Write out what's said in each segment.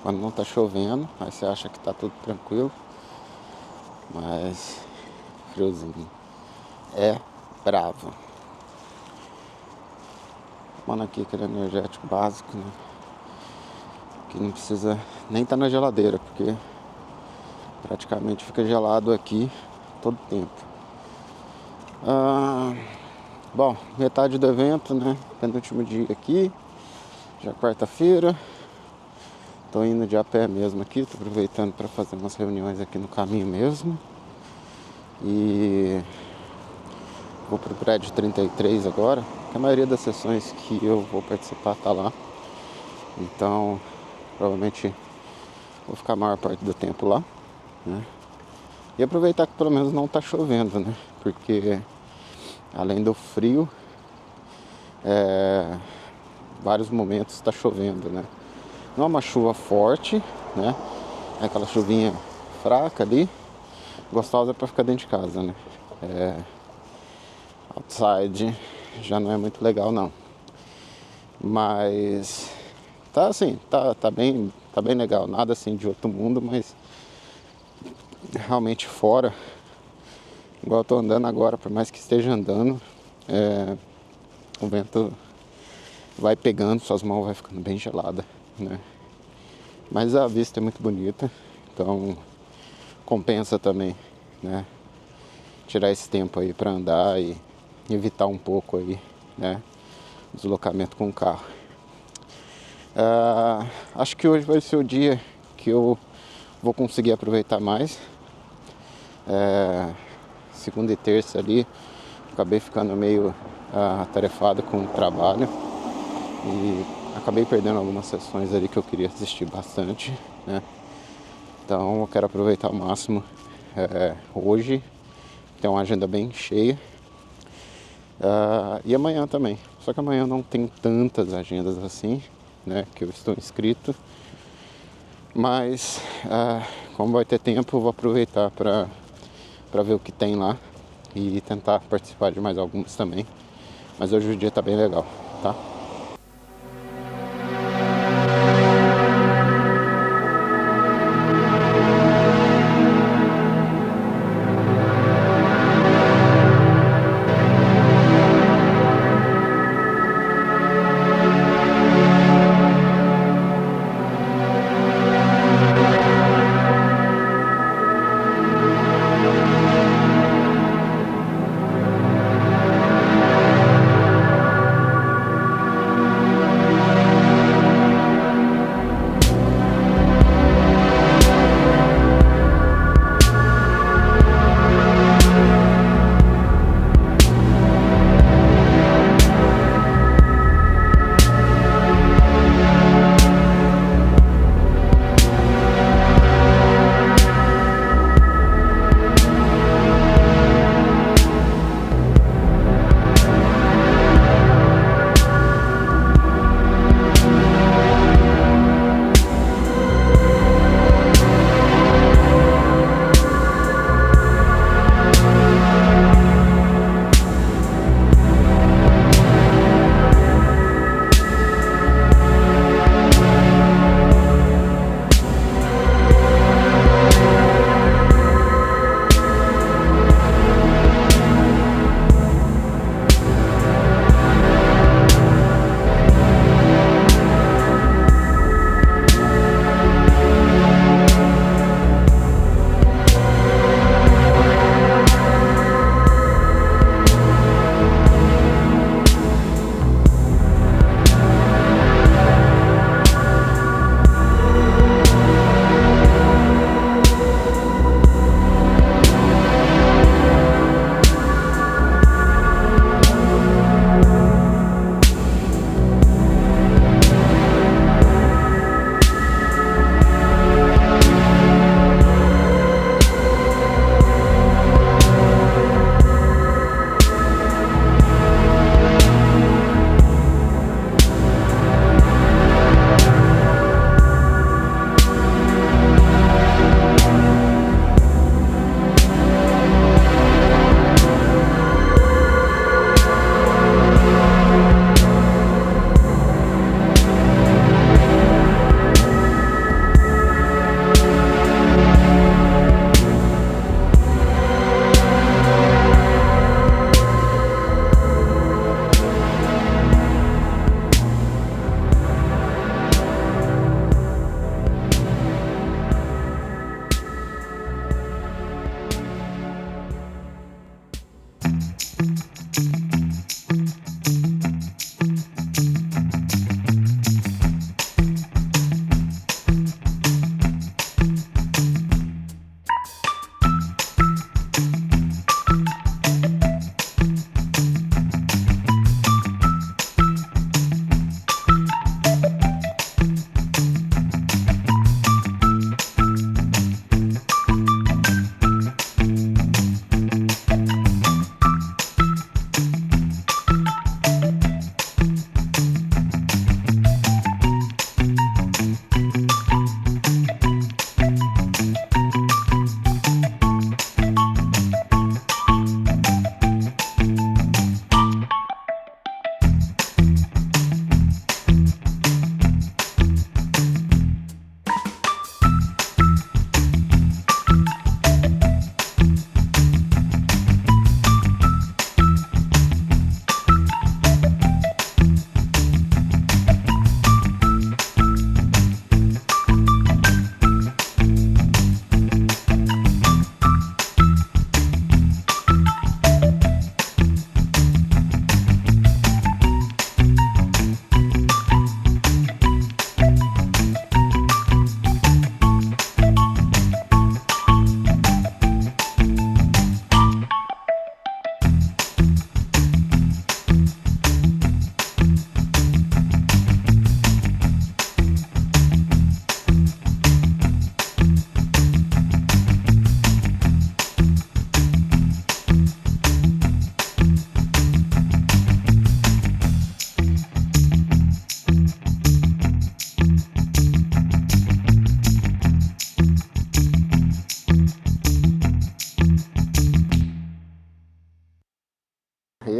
quando não tá chovendo, aí você acha que tá tudo tranquilo, mas friozinho é bravo. Tomando aqui aquele energético básico, né? Que não precisa nem estar na geladeira, porque praticamente fica gelado aqui todo tempo. Bom, metade do evento, né? Penúltimo dia aqui, já quarta-feira. Tô indo de a pé mesmo aqui, tô aproveitando para fazer umas reuniões aqui no caminho mesmo. E vou pro prédio 33 agora, que a maioria das sessões que eu vou participar tá lá. Então, provavelmente vou ficar a maior parte do tempo lá, né? E aproveitar que pelo menos não tá chovendo, né? Porque além do frio, vários momentos tá chovendo, né? Não é uma chuva forte, né? É aquela chuvinha fraca ali, gostosa para ficar dentro de casa, né? Outside já não é muito legal não. Mas tá assim, tá bem legal, nada assim de outro mundo, mas realmente fora, igual eu tô andando agora, por mais que esteja andando, o vento vai pegando, suas mãos vai ficando bem gelada, né? Mas a vista é muito bonita, então compensa também, né? Tirar esse tempo aí para andar e evitar um pouco aí, né? Deslocamento com o carro. Acho que hoje vai ser o dia que eu vou conseguir aproveitar mais. Segunda e terça ali, acabei ficando meio atarefado com o trabalho e acabei perdendo algumas sessões ali que eu queria assistir bastante, né? Então eu quero aproveitar ao máximo hoje, tem uma agenda bem cheia, e amanhã também. Só que amanhã não tem tantas agendas assim, né, que eu estou inscrito, mas como vai ter tempo, eu vou aproveitar para ver o que tem lá e tentar participar de mais algumas também. Mas hoje o dia tá bem legal, tá?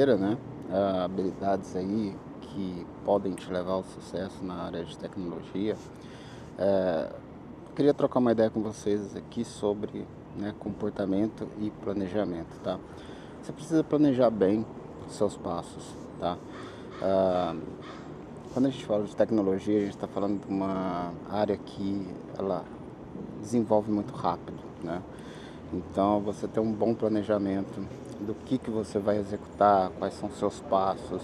primeira, né, habilidades aí que podem te levar ao sucesso na área de tecnologia, queria trocar uma ideia com vocês aqui sobre, né, comportamento e planejamento, tá? Você precisa planejar bem os seus passos, tá? Ah, Quando a gente fala de tecnologia, a gente está falando de uma área que ela desenvolve muito rápido, né? Então, você ter um bom planejamento do que você vai executar, quais são os seus passos,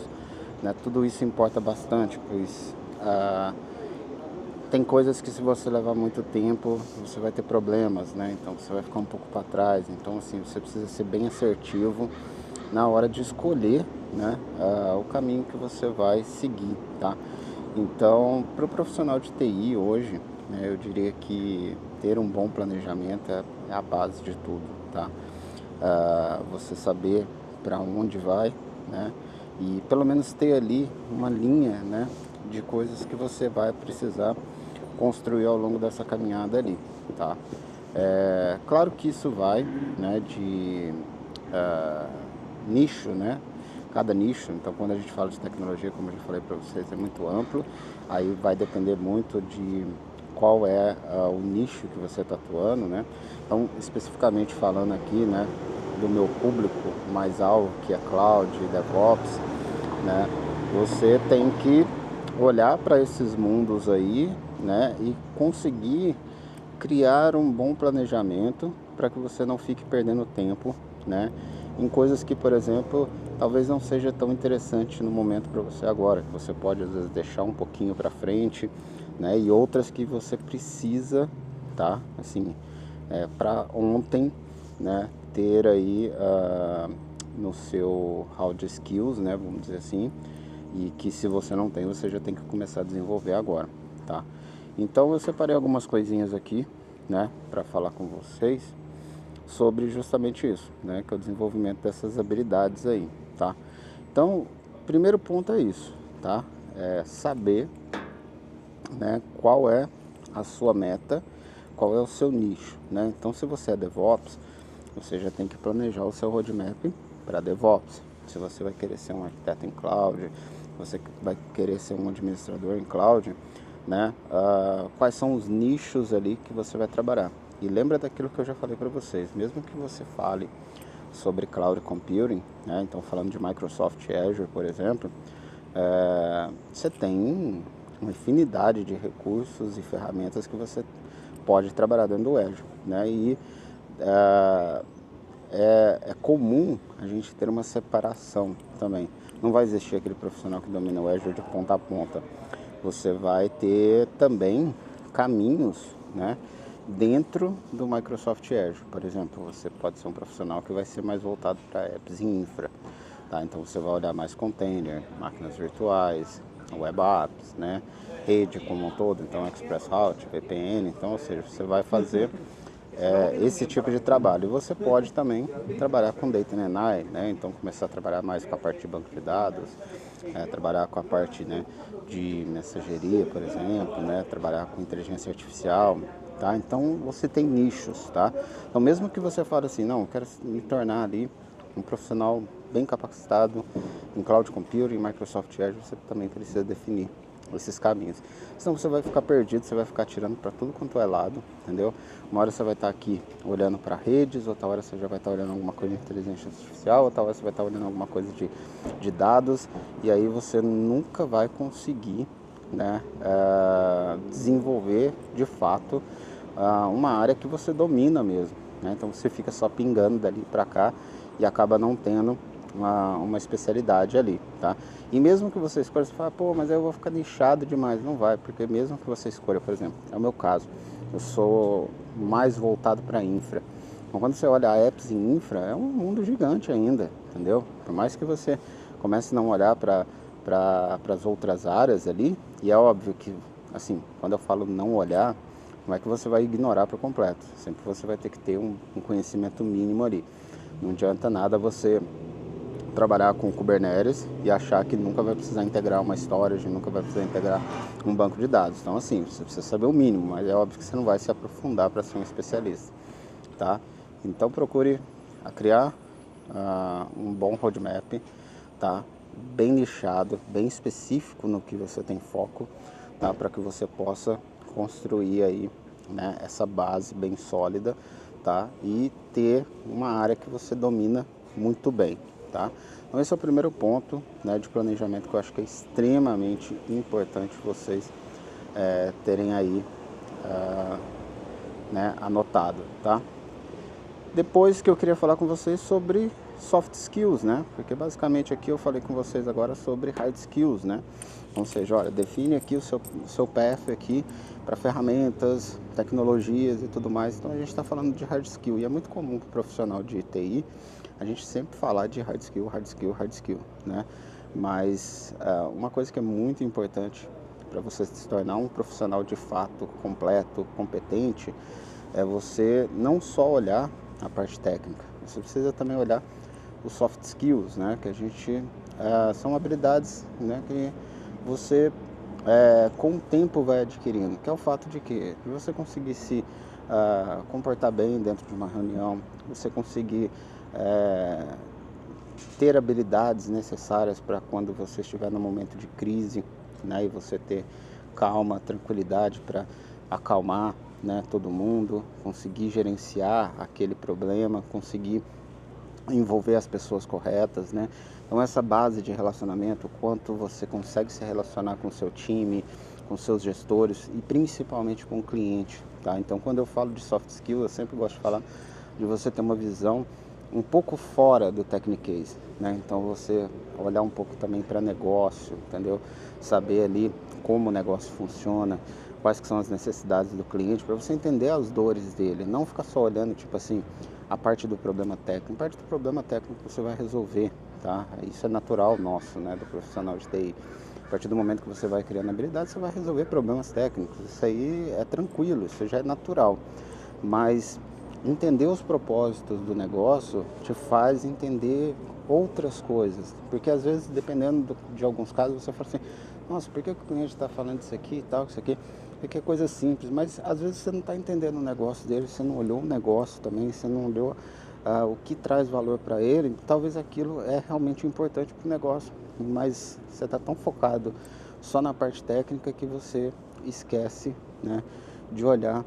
né? Tudo isso importa bastante, pois tem coisas que se você levar muito tempo, você vai ter problemas, né? Então você vai ficar um pouco para trás. Então assim, você precisa ser bem assertivo na hora de escolher, né, o caminho que você vai seguir, tá? Então, para o profissional de TI hoje, né, eu diria que ter um bom planejamento é a base de tudo, tá? Você saber para onde vai, né? E pelo menos ter ali uma linha, né, de coisas que você vai precisar construir ao longo dessa caminhada ali, tá? Claro que isso vai, né, de nicho, né? Cada nicho, então quando a gente fala de tecnologia, como eu já falei para vocês, é muito amplo, aí vai depender muito de qual é o nicho que você está atuando, né? Então, especificamente falando aqui, né, do meu público mais alvo, que é Cloud, DevOps, né? Você tem que olhar para esses mundos aí, né, e conseguir criar um bom planejamento para que você não fique perdendo tempo, né, em coisas que, por exemplo, talvez não seja tão interessante no momento para você agora, que você pode às vezes deixar um pouquinho para frente, né, e outras que você precisa, tá, assim, para ontem, né, ter aí no seu hard skills, né, vamos dizer assim, e que se você não tem, você já tem que começar a desenvolver agora, tá? Então eu separei algumas coisinhas aqui, né, para falar com vocês sobre justamente isso, né, que é o desenvolvimento dessas habilidades aí, tá? Então, primeiro ponto é isso, tá? É saber, né, qual é a sua meta, qual é o seu nicho, né? Então, se você é DevOps, você já tem que planejar o seu roadmap para DevOps. Se você vai querer ser um arquiteto em cloud, você vai querer ser um administrador em cloud, né? Quais são os nichos ali que você vai trabalhar? E lembra daquilo que eu já falei para vocês, mesmo que você fale sobre cloud computing, né? Então falando de Microsoft Azure, por exemplo, você tem uma infinidade de recursos e ferramentas que você pode trabalhar dentro do Azure, né? E é comum a gente ter uma separação também. Não vai existir aquele profissional que domina o Azure de ponta a ponta. Você vai ter também caminhos, né, dentro do Microsoft Azure. Por exemplo, você pode ser um profissional que vai ser mais voltado para apps em infra, tá? Então você vai olhar mais container, máquinas virtuais, web apps, né, rede como um todo, então Express Route, VPN, então, ou seja, você vai fazer esse tipo de trabalho. E você pode também trabalhar com Data and AI, né? Então começar a trabalhar mais com a parte de banco de dados, trabalhar com a parte, né, de mensageria, por exemplo, né? Trabalhar com inteligência artificial, tá? Então você tem nichos, tá? Então mesmo que você fale assim, não, eu quero me tornar ali um profissional bem capacitado em Cloud Computing, Microsoft Azure, você também precisa definir esses caminhos. Senão você vai ficar perdido, você vai ficar tirando para tudo quanto é lado, entendeu? Uma hora você vai estar aqui olhando para redes, outra hora você já vai estar olhando alguma coisa de inteligência artificial, outra hora você vai estar olhando alguma coisa de dados, e aí você nunca vai conseguir, né, desenvolver de fato uma área que você domina mesmo, né? Então você fica só pingando dali para cá e acaba não tendo uma especialidade ali, tá? E mesmo que você escolha, você fala, pô, mas eu vou ficar nichado demais. Não vai, porque mesmo que você escolha, por exemplo, é o meu caso, eu sou mais voltado para infra. Então, quando você olha apps em infra, é um mundo gigante ainda, entendeu? Por mais que você comece a não olhar para as outras áreas ali, e é óbvio que, assim, quando eu falo não olhar, não é que você vai ignorar por completo. Sempre você vai ter que ter um conhecimento mínimo ali. Não adianta nada você trabalhar com Kubernetes e achar que nunca vai precisar integrar uma storage, nunca vai precisar integrar um banco de dados. Então, assim, você precisa saber o mínimo, mas é óbvio que você não vai se aprofundar para ser um especialista, tá? Então, procure criar um bom roadmap, tá? Bem nichado, bem específico no que você tem foco, tá? Para que você possa construir aí, né, essa base bem sólida, tá? E ter uma área que você domina muito bem, tá? Então esse é o primeiro ponto, né, de planejamento que eu acho que é extremamente importante vocês terem aí, né, anotado, tá? Depois que eu queria falar com vocês sobre soft skills, né? Porque basicamente aqui eu falei com vocês agora sobre hard skills, né? Ou seja, olha, define aqui o seu path aqui para ferramentas, tecnologias e tudo mais. Então a gente está falando de hard skill e é muito comum para o profissional de TI a gente sempre falar de hard skill, hard skill, hard skill, né? Mas uma coisa que é muito importante para você se tornar um profissional de fato completo, competente, é você não só olhar a parte técnica, você precisa também olhar os soft skills, né? Que a gente são habilidades, né? Que você com o tempo vai adquirindo, que é o fato de que você conseguir se comportar bem dentro de uma reunião, você conseguir ter habilidades necessárias para quando você estiver no momento de crise, né? E você ter calma, tranquilidade para acalmar, né, todo mundo, conseguir gerenciar aquele problema, conseguir envolver as pessoas corretas, né? Então essa base de relacionamento, quanto você consegue se relacionar com o seu time, com seus gestores e principalmente com o cliente, tá? Então quando eu falo de soft skills, eu sempre gosto de falar de você ter uma visão um pouco fora do techniquez, né? Então você olhar um pouco também para negócio, entendeu? Saber ali como o negócio funciona, quais que são as necessidades do cliente, para você entender as dores dele, não ficar só olhando tipo assim a parte do problema técnico. A parte do problema técnico você vai resolver, tá? Isso é natural nosso, né, do profissional de TI. A partir do momento que você vai criando habilidade, você vai resolver problemas técnicos. Isso aí é tranquilo, isso já é natural. Mas entender os propósitos do negócio te faz entender outras coisas. Porque às vezes, dependendo de alguns casos, você fala assim, nossa, por que o cliente está falando isso aqui e tal, isso aqui? Porque é coisa simples, mas às vezes você não está entendendo o negócio dele, você não olhou o negócio também, você não olhou o que traz valor para ele, talvez aquilo é realmente importante para o negócio, mas você está tão focado só na parte técnica que você esquece, né, de olhar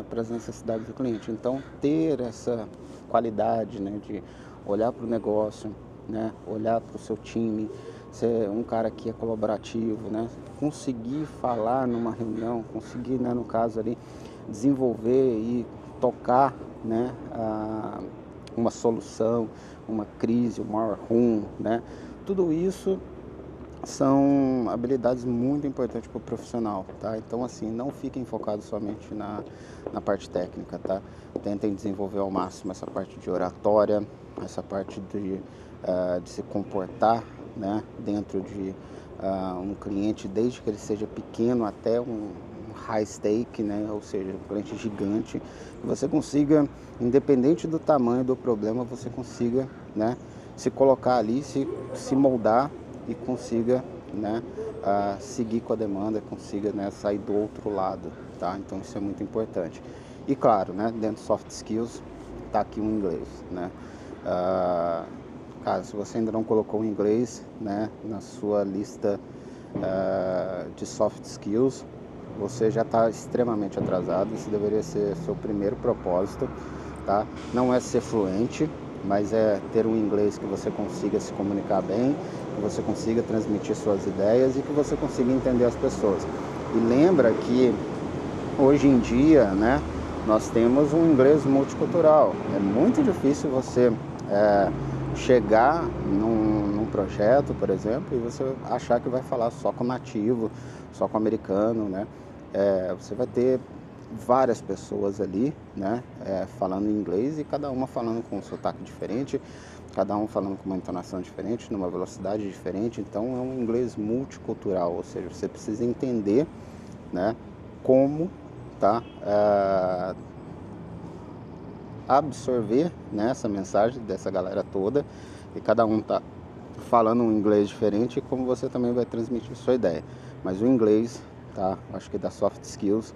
para as necessidades do cliente. Então, ter essa qualidade, né, de olhar para o negócio, né, olhar para o seu time, ser um cara que é colaborativo, né, conseguir falar numa reunião, conseguir, né, no caso ali, desenvolver e tocar, né, uma solução, uma crise, um war room, né, tudo isso são habilidades muito importantes para o profissional, tá? Então, assim, não fiquem focados somente na parte técnica, tá? Tentem desenvolver ao máximo essa parte de oratória, essa parte de se comportar, né, dentro de um cliente, desde que ele seja pequeno até um high stake, né, ou seja, um cliente gigante, que você consiga, independente do tamanho do problema, você consiga, né, se colocar ali, se moldar e consiga, né, seguir com a demanda, consiga, né, sair do outro lado, tá? Então isso é muito importante. E claro, né, dentro de soft skills, tá aqui o inglês, né? Cara, se você ainda não colocou o inglês, né, na sua lista de soft skills, você já está extremamente atrasado. Isso deveria ser seu primeiro propósito, tá? Não é ser fluente, mas é ter um inglês que você consiga se comunicar bem, que você consiga transmitir suas ideias e que você consiga entender as pessoas. E lembra que hoje em dia, né, nós temos um inglês multicultural. É muito difícil você chegar num projeto, por exemplo, e você achar que vai falar só com nativo, só com americano, né? Você vai ter várias pessoas ali, né, falando inglês e cada uma falando com um sotaque diferente, cada um falando com uma entonação diferente, numa velocidade diferente. Então é um inglês multicultural, ou seja, você precisa entender, né, como tá absorver, né, essa mensagem dessa galera toda, e cada um tá falando um inglês diferente, e como você também vai transmitir sua ideia. Mas o inglês, tá, acho que da soft skills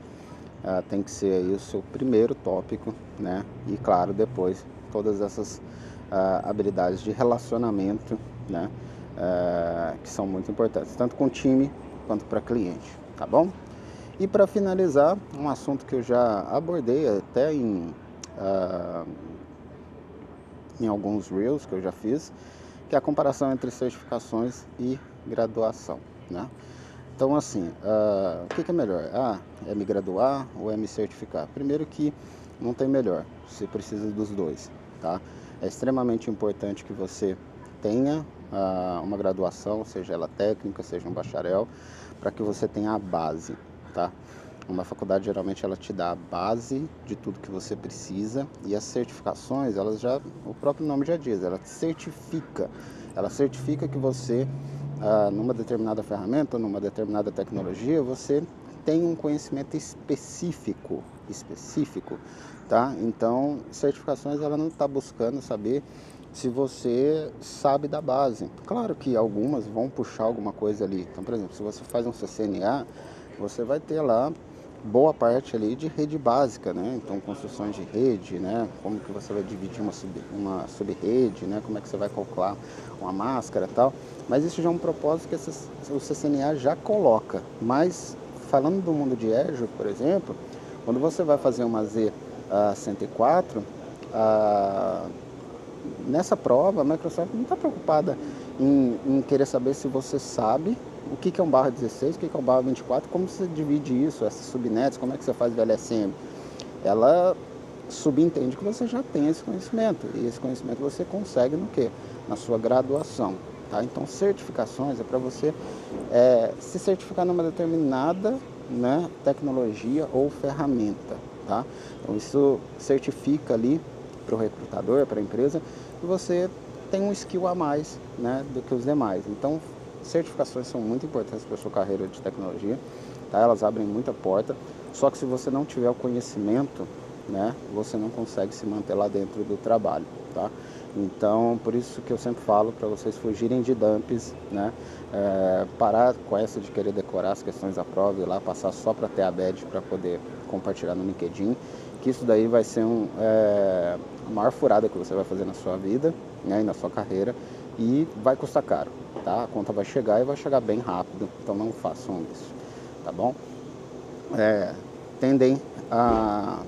tem que ser aí o seu primeiro tópico, né? E claro, depois todas essas habilidades de relacionamento, né, que são muito importantes, tanto com o time quanto para cliente, tá bom? E para finalizar, um assunto que eu já abordei até em alguns Reels que eu já fiz, que é a comparação entre certificações e graduação, né? Então, assim, o que é melhor? É me graduar ou é me certificar? Primeiro que não tem melhor, você precisa dos dois, tá? É extremamente importante que você tenha uma graduação, seja ela técnica, seja um bacharel, para que você tenha a base, tá? Uma faculdade geralmente ela te dá a base de tudo que você precisa, e as certificações, o próprio nome já diz, ela certifica que você, numa determinada ferramenta, numa determinada tecnologia, você tem um conhecimento específico, tá? Então, certificações ela não está buscando saber se você sabe da base. Claro que algumas vão puxar alguma coisa ali. Então, por exemplo, se você faz um CCNA, você vai ter lá boa parte ali de rede básica, né? Então, construções de rede, né? Como que você vai dividir uma sub-rede, né? Como é que você vai calcular uma máscara e tal. Mas isso já é um propósito que o CCNA já coloca. Mas, falando do mundo de Azure, por exemplo, quando você vai fazer uma Z104, nessa prova, a Microsoft não está preocupada em querer saber se você sabe o que é um barra 16, o que é um barra 24, como você divide isso, essas subnets, como é que você faz VLSM. Ela subentende que você já tem esse conhecimento, e esse conhecimento você consegue no quê? Na sua graduação, tá? Então, certificações é para você se certificar numa determinada, né, tecnologia ou ferramenta, tá? Então, isso certifica ali para o recrutador, para a empresa, que você tem um skill a mais, né, do que os demais. Então, certificações são muito importantes para a sua carreira de tecnologia, tá? Elas abrem muita porta, só que se você não tiver o conhecimento, né, você não consegue se manter lá dentro do trabalho, tá? Então, por isso que eu sempre falo para vocês fugirem de dumps, né? Parar com essa de querer decorar as questões da prova e lá passar só para ter a badge para poder compartilhar no LinkedIn, que isso daí vai ser a maior furada que você vai fazer na sua vida, né, e na sua carreira, e vai custar caro, tá? A conta vai chegar e vai chegar bem rápido, então não façam isso, tá bom? Tendem a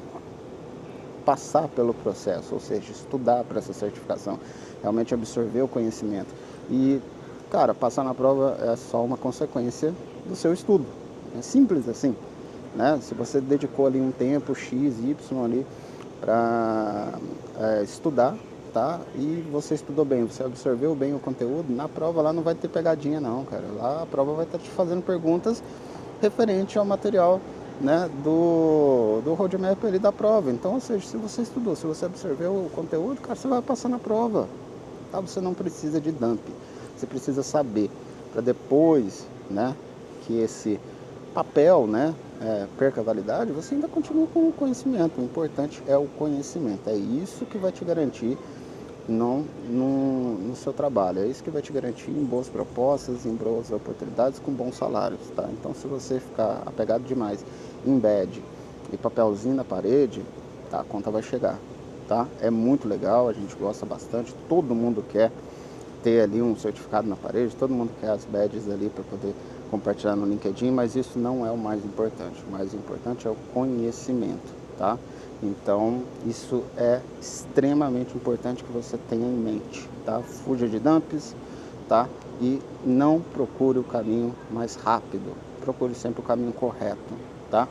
passar pelo processo, ou seja, estudar para essa certificação, realmente absorver o conhecimento. E, cara, passar na prova é só uma consequência do seu estudo. É simples assim, né? Se você dedicou ali um tempo X, Y ali para estudar, tá? E você estudou bem, você absorveu bem o conteúdo, na prova lá não vai ter pegadinha não, cara. Lá a prova vai estar te fazendo perguntas referente ao material, né, do roadmap ali da prova. Então, ou seja, se você estudou, se você absorveu o conteúdo, cara, você vai passar na prova, tá? Você não precisa de dump, você precisa saber, para depois, né, que esse papel, né, perca a validade, você ainda continua com o conhecimento. O importante é o conhecimento, é isso que vai te garantir no seu trabalho, é isso que vai te garantir em boas propostas, em boas oportunidades, com bons salários, tá? Então, se você ficar apegado demais em badge e papelzinho na parede, tá, a conta vai chegar, tá? É muito legal, a gente gosta bastante, todo mundo quer ter ali um certificado na parede, todo mundo quer as badges ali para poder compartilhar no LinkedIn, mas isso não é o mais importante. O mais importante é o conhecimento, tá? Então, isso é extremamente importante que você tenha em mente, tá? Fuja de dumps, tá? E não procure o caminho mais rápido, procure sempre o caminho correto, tá?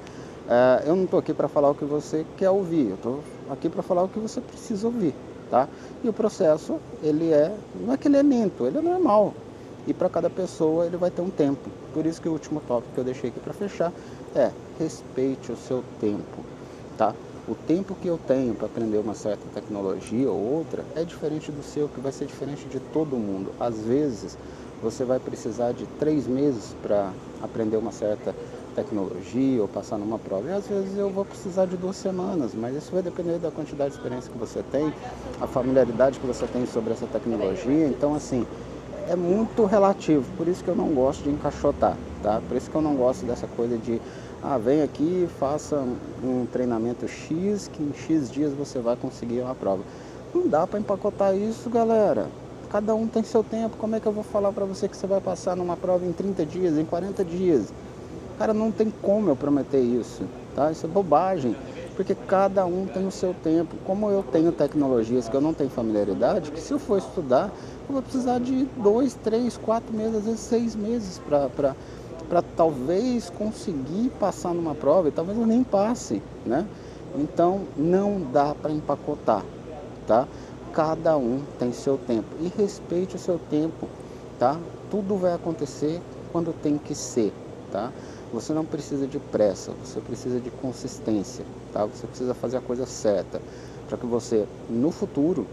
Eu não estou aqui para falar o que você quer ouvir, eu estou aqui para falar o que você precisa ouvir, tá? E o processo, não é que ele é lento, ele é normal. E para cada pessoa ele vai ter um tempo. Por isso que o último tópico que eu deixei aqui para fechar é: respeite o seu tempo, tá? O tempo que eu tenho para aprender uma certa tecnologia ou outra é diferente do seu, que vai ser diferente de todo mundo. Às vezes, você vai precisar de 3 meses para aprender uma certa tecnologia ou passar numa prova. E às vezes eu vou precisar de 2 semanas, mas isso vai depender da quantidade de experiência que você tem, a familiaridade que você tem sobre essa tecnologia. Então, assim, é muito relativo, por isso que eu não gosto de encaixotar, tá? Por isso que eu não gosto dessa coisa de vem aqui, faça um treinamento X, que em X dias você vai conseguir uma prova. Não dá para empacotar isso, galera. Cada um tem seu tempo. Como é que eu vou falar para você que você vai passar numa prova em 30 dias, em 40 dias? Cara, não tem como eu prometer isso, tá? Isso é bobagem, porque cada um tem o seu tempo. Como eu tenho tecnologias que eu não tenho familiaridade, que se eu for estudar, eu vou precisar de 2, 3, 4 meses, às vezes 6 meses para talvez conseguir passar numa prova, e talvez eu nem passe, né? Então, não dá para empacotar, tá? Cada um tem seu tempo e respeite o seu tempo, tá? Tudo vai acontecer quando tem que ser, tá? Você não precisa de pressa, você precisa de consistência, tá? Você precisa fazer a coisa certa, para que você, no futuro,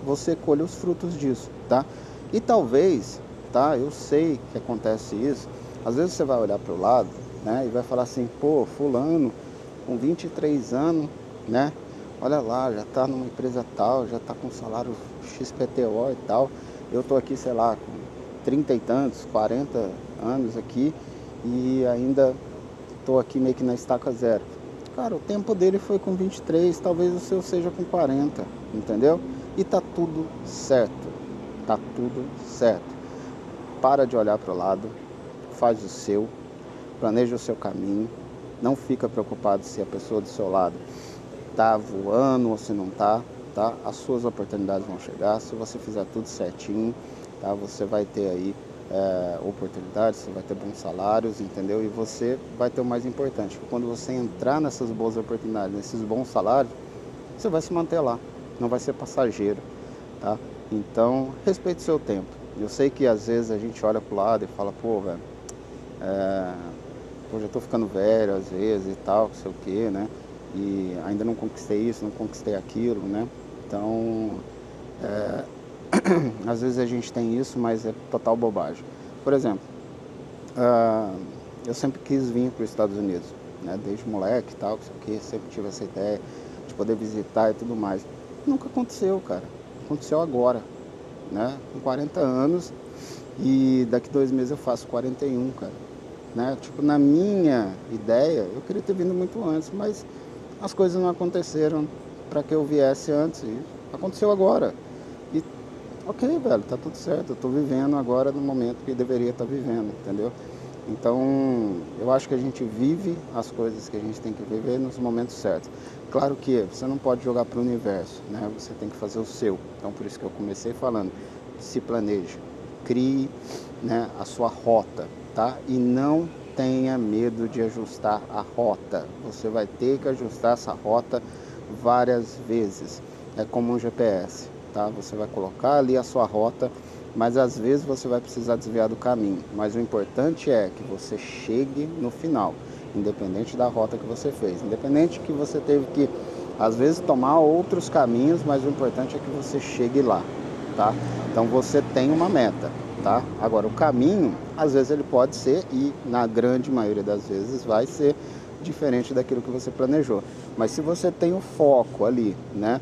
você colha os frutos disso, tá? E talvez, tá? Eu sei que acontece isso, às vezes você vai olhar para o lado, né? E vai falar assim, pô, fulano, com 23 anos, né? Olha lá, já está numa empresa tal, já está com salário XPTO e tal. Eu estou aqui, sei lá, com 30 e tantos, 40 anos aqui e ainda estou aqui meio que na estaca zero. Cara, o tempo dele foi com 23, talvez o seu seja com 40, entendeu? E tá tudo certo, tá tudo certo. Para de olhar para o lado, faz o seu, planeja o seu caminho, não fica preocupado se a pessoa do seu lado tá voando ou se não tá, tá? As suas oportunidades vão chegar, se você fizer tudo certinho, tá? Você vai ter aí oportunidades, você vai ter bons salários, entendeu? E você vai ter o mais importante, quando você entrar nessas boas oportunidades, nesses bons salários, você vai se manter lá, não vai ser passageiro, tá? Então, respeite o seu tempo. Eu sei que às vezes a gente olha pro lado e fala, pô, velho, já tô ficando velho às vezes e tal, não sei o que, né? E ainda não conquistei isso, não conquistei aquilo, né? Então, às vezes a gente tem isso, mas é total bobagem. Por exemplo, eu sempre quis vir para os Estados Unidos, né? Desde moleque e tal, não sei o que, sempre tive essa ideia de poder visitar e tudo mais. Nunca aconteceu, cara. Aconteceu agora, né? Com 40 anos e daqui 2 meses eu faço 41, cara. Né? Tipo, na minha ideia, eu queria ter vindo muito antes, mas as coisas não aconteceram para que eu viesse antes. E aconteceu agora. E ok, velho, tá tudo certo. Eu tô vivendo agora no momento que deveria estar vivendo, entendeu? Então, eu acho que a gente vive as coisas que a gente tem que viver nos momentos certos. Claro que você não pode jogar para o universo, né? Você tem que fazer o seu. Então, por isso que eu comecei falando, se planeje, crie, né, a sua rota, tá? E não tenha medo de ajustar a rota. Você vai ter que ajustar essa rota várias vezes. É como um GPS, tá? Você vai colocar ali a sua rota, mas às vezes você vai precisar desviar do caminho. Mas o importante é que você chegue no final, independente da rota que você fez. Independente que você teve que, às vezes, tomar outros caminhos, mas o importante é que você chegue lá, tá? Então você tem uma meta, tá? Agora o caminho, às vezes ele pode ser, e na grande maioria das vezes vai ser diferente daquilo que você planejou. Mas se você tem o foco ali, né,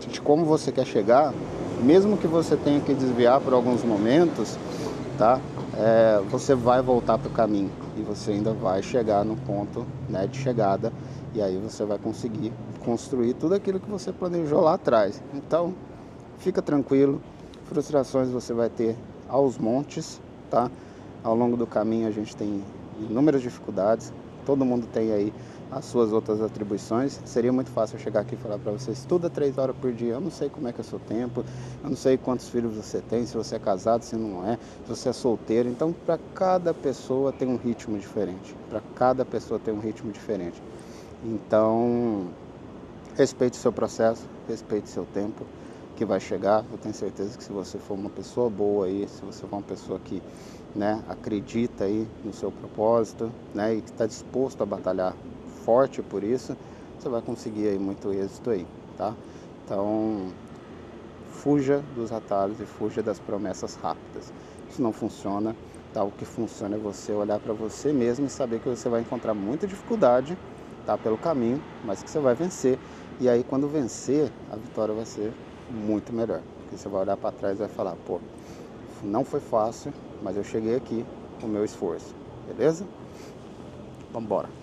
de como você quer chegar, mesmo que você tenha que desviar por alguns momentos, tá? Você vai voltar para o caminho e você ainda vai chegar no ponto, né, de chegada, e aí você vai conseguir construir tudo aquilo que você planejou lá atrás. Então, fica tranquilo, frustrações você vai ter aos montes, tá? Ao longo do caminho a gente tem inúmeras dificuldades, todo mundo tem aí as suas outras atribuições. Seria muito fácil eu chegar aqui e falar para você, estuda 3 horas por dia. Eu não sei como é que é o seu tempo, eu não sei quantos filhos você tem, se você é casado, se não é, se você é solteiro. Então, para cada pessoa tem um ritmo diferente, para cada pessoa tem um ritmo diferente. Então, respeite o seu processo, respeite o seu tempo, que vai chegar. Eu tenho certeza que se você for uma pessoa boa aí, se você for uma pessoa que, né, acredita aí no seu propósito, né, e que está disposto a batalhar forte por isso, você vai conseguir aí muito êxito aí, tá? Então, fuja dos atalhos e fuja das promessas rápidas. Isso não funciona, tá? O que funciona é você olhar para você mesmo e saber que você vai encontrar muita dificuldade, tá, pelo caminho, mas que você vai vencer. E aí, quando vencer, a vitória vai ser muito melhor. Porque você vai olhar para trás e vai falar, pô, não foi fácil, mas eu cheguei aqui com o meu esforço. Beleza? Vamos embora.